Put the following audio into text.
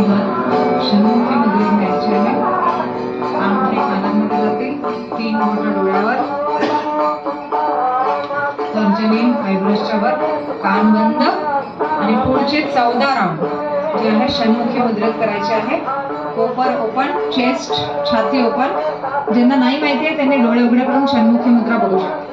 हात षण्मुखी मुद्रेत न्यायचे आहे। अंगठे कानांमध्ये जातील, 3 बोटं डोळ्यावर, तर्जनी आयब्रोजच्या वर, कान बंद आणि पुढचे 14 राऊंड जे आहे षण्मुखी मुद्रेत करायचे आहे। कोपर ओपन, चेस्ट छाती ओपन। ज्यांना नाही माहिती आहे त्यांनी डोळे उघडे करून षण्मुखी मुद्रा बघू शकतात।